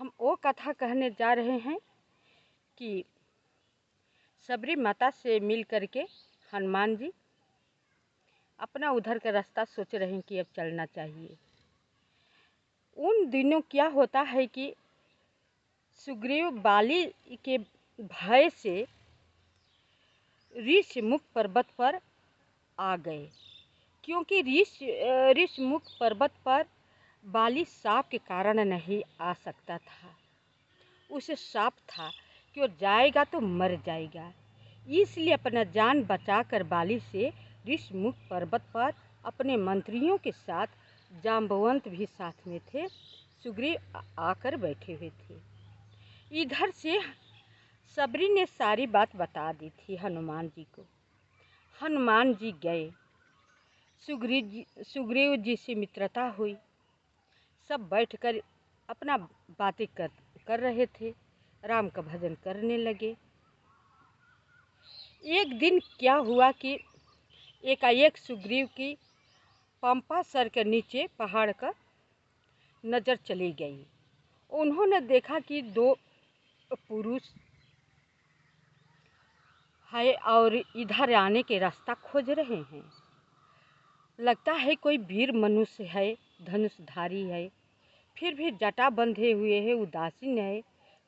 हम वो कथा कहने जा रहे हैं कि सबरी माता से मिल करके हनुमान जी अपना उधर का रास्ता सोच रहे हैं कि अब चलना चाहिए। उन दिनों क्या होता है कि सुग्रीव बाली के भय से ऋषमुख पर्वत पर आ गए, क्योंकि ऋषमुख पर्वत पर बाली साप के कारण नहीं आ सकता था। उसे साप था कि वो जाएगा तो मर जाएगा, इसलिए अपना जान बचाकर बाली से ऋषमुख पर्वत पर अपने मंत्रियों के साथ, जाम्बवंत भी साथ में थे, सुग्रीव आकर बैठे हुए थे। इधर से सबरी ने सारी बात बता दी थी हनुमान जी को। हनुमान जी गए, सुग्रीव जी से मित्रता हुई, सब बैठकर अपना बातें कर रहे थे, राम का भजन करने लगे। एक दिन क्या हुआ कि एकाएक सुग्रीव की पंपा सर के नीचे पहाड़ का नज़र चली गई। उन्होंने देखा कि दो पुरुष है और इधर आने के रास्ता खोज रहे हैं। लगता है कोई वीर मनुष्य है, धनुषधारी है, फिर भी जटा बंधे हुए है, उदासीन है,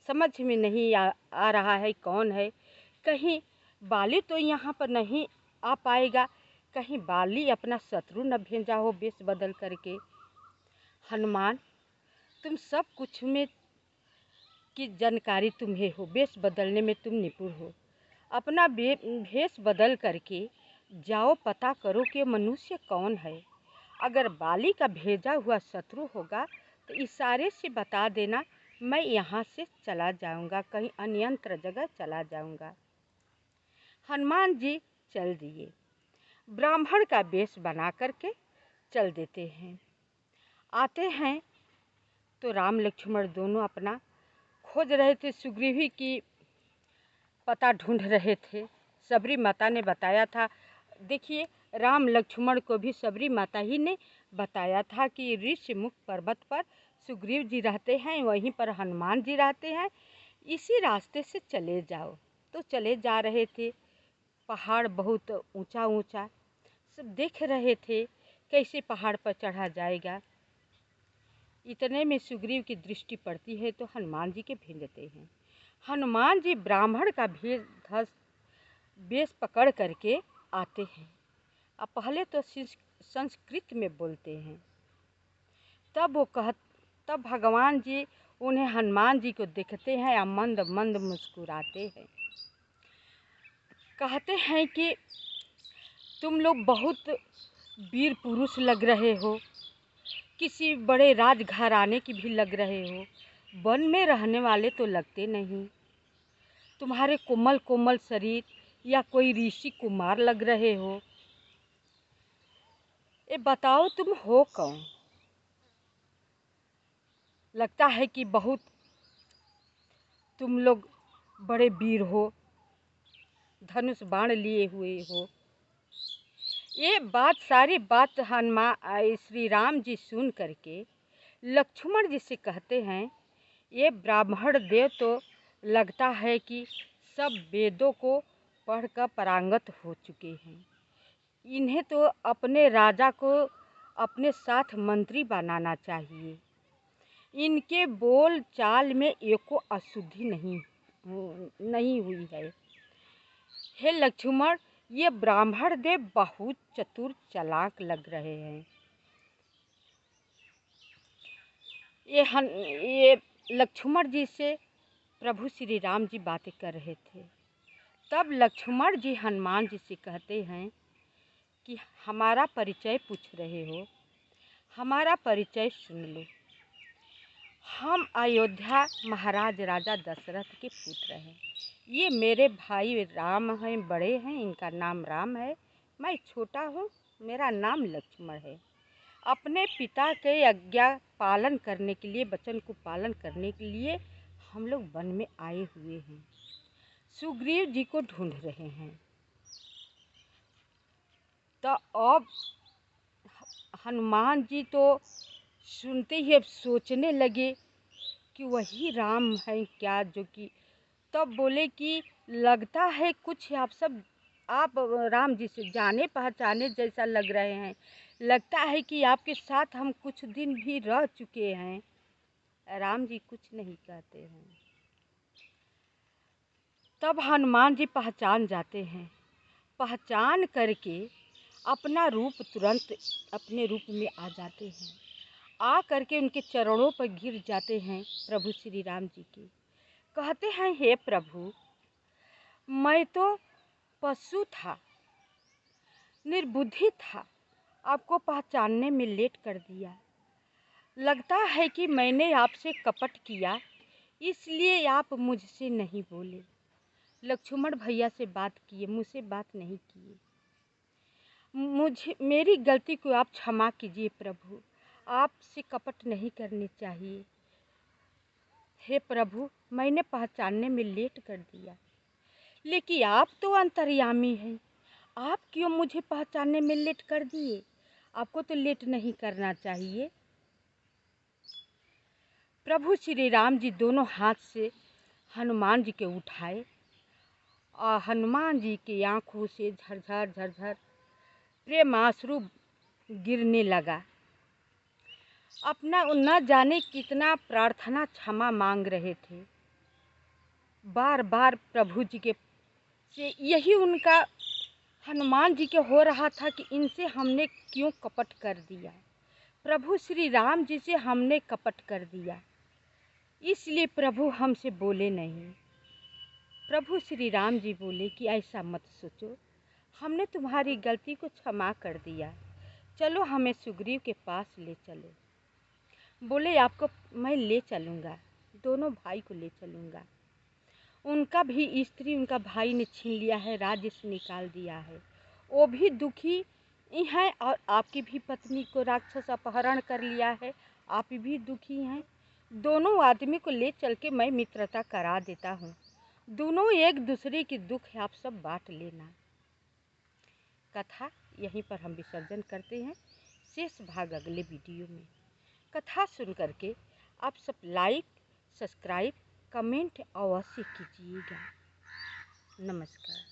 समझ में नहीं आ रहा है कौन है। कहीं बाली तो यहाँ पर नहीं आ पाएगा, कहीं बाली अपना शत्रु न भेजा हो वेश बदल करके। हनुमान, तुम सब कुछ में की जानकारी तुम्हें हो, वेश बदलने में तुम निपुण हो, अपना भेष बदल करके जाओ, पता करो कि मनुष्य कौन है। अगर बाली का भेजा हुआ शत्रु होगा तो इशारे से बता देना, मैं यहाँ से चला जाऊँगा, कहीं अन्यंत्र जगह चला जाऊँगा। हनुमान जी चल दिए, ब्राह्मण का वेश बना करके चल देते हैं। आते हैं तो राम लक्ष्मण दोनों अपना खोज रहे थे, सुग्रीवी की पता ढूंढ रहे थे। सबरी माता ने बताया था, देखिए राम लक्ष्मण को भी सबरी माता ही ने बताया था कि ऋषमुख पर्वत पर सुग्रीव जी रहते हैं, वहीं पर हनुमान जी रहते हैं, इसी रास्ते से चले जाओ। तो चले जा रहे थे, पहाड़ बहुत ऊंचा ऊंचा, सब देख रहे थे कैसे पहाड़ पर चढ़ा जाएगा। इतने में सुग्रीव की दृष्टि पड़ती है तो हनुमान जी के भेजते हैं। हनुमान जी ब्राह्मण का वेश पकड़ करके आते हैं। अब पहले तो संस्कृत में बोलते हैं, तब भगवान जी उन्हें हनुमान जी को देखते हैं और मंद मंद मुस्कुराते हैं। कहते हैं कि तुम लोग बहुत वीर पुरुष लग रहे हो, किसी बड़े राजघराने की भी लग रहे हो, वन में रहने वाले तो लगते नहीं। तुम्हारे कोमल कोमल शरीर या कोई ऋषि कुमार लग रहे हो। ये बताओ तुम हो कौन? लगता है कि बहुत तुम लोग बड़े वीर हो, धनुष बाण लिए हुए हो। ये बात सारी बात हनुमान श्री राम जी सुन करके लक्ष्मण जी से कहते हैं, ये ब्राह्मण देव तो लगता है कि सब वेदों को पढ़कर पारंगत हो चुके हैं, इन्हें तो अपने राजा को अपने साथ मंत्री बनाना चाहिए। इनके बोल चाल में एको अशुद्धि नहीं हुई है। हे लक्ष्मण, ये ब्राह्मण देव बहुत चतुर चालाक लग रहे हैं। ये लक्ष्मण जी से प्रभु श्री राम जी बातें कर रहे थे। तब लक्ष्मण जी हनुमान जी से कहते हैं कि हमारा परिचय पूछ रहे हो, हमारा परिचय सुन लो। हम अयोध्या महाराज राजा दशरथ के पुत्र हैं। ये मेरे भाई राम हैं, बड़े हैं, इनका नाम राम है, मैं छोटा हूँ, मेरा नाम लक्ष्मण है। अपने पिता के आज्ञा पालन करने के लिए, वचन को पालन करने के लिए हम लोग वन में आए हुए हैं, सुग्रीव जी को ढूंढ रहे हैं। तो अब हनुमान जी तो सुनते ही अब सोचने लगे कि वही राम हैं क्या, जो कि तब बोले कि लगता है कुछ आप राम जी से जाने पहचाने जैसा लग रहे हैं, लगता है कि आपके साथ हम कुछ दिन भी रह चुके हैं। राम जी कुछ नहीं कहते हैं। तब हनुमान जी पहचान जाते हैं, पहचान करके अपना रूप तुरंत अपने रूप में आ जाते हैं, आ करके उनके चरणों पर गिर जाते हैं प्रभु श्री राम जी के। कहते हैं, हे प्रभु, मैं तो पशु था, निर्बुद्धि था, आपको पहचानने में लेट कर दिया। लगता है कि मैंने आपसे कपट किया, इसलिए आप मुझसे नहीं बोले। लक्ष्मण भैया से बात किए, मुझसे बात नहीं किए। मेरी गलती को आप क्षमा कीजिए प्रभु, आपसे कपट नहीं करने चाहिए। हे प्रभु, मैंने पहचानने में लेट कर दिया, लेकिन आप तो अंतर्यामी हैं, आप क्यों मुझे पहचानने में लेट कर दिए? आपको तो लेट नहीं करना चाहिए। प्रभु श्री राम जी दोनों हाथ से हनुमान जी के उठाए और हनुमान जी की आंखों से झरझर झरझर प्रेमाश्रु गिरने लगा। अपना न जाने कितना प्रार्थना क्षमा मांग रहे थे, बार बार प्रभु जी के से यही उनका हनुमान जी के हो रहा था कि इनसे हमने क्यों कपट कर दिया, प्रभु श्री राम जी से हमने कपट कर दिया, इसलिए प्रभु हमसे बोले नहीं। प्रभु श्री राम जी बोले कि ऐसा मत सोचो, हमने तुम्हारी गलती को क्षमा कर दिया, चलो हमें सुग्रीव के पास ले चलो। बोले आपको मैं ले चलूँगा, दोनों भाई को ले चलूँगा। उनका भी स्त्री उनका भाई ने छीन लिया है, राज्य से निकाल दिया है, वो भी दुखी हैं, और आपकी भी पत्नी को राक्षस अपहरण कर लिया है, आप भी दुखी हैं। दोनों आदमी को ले चल के मैं मित्रता करा देता हूँ, दोनों एक दूसरे की दुख आप सब बांट लेना। कथा यहीं पर हम विसर्जन करते हैं, शेष भाग अगले वीडियो में। कथा सुन करके आप सब लाइक, सब्सक्राइब, कमेंट अवश्य कीजिएगा। नमस्कार।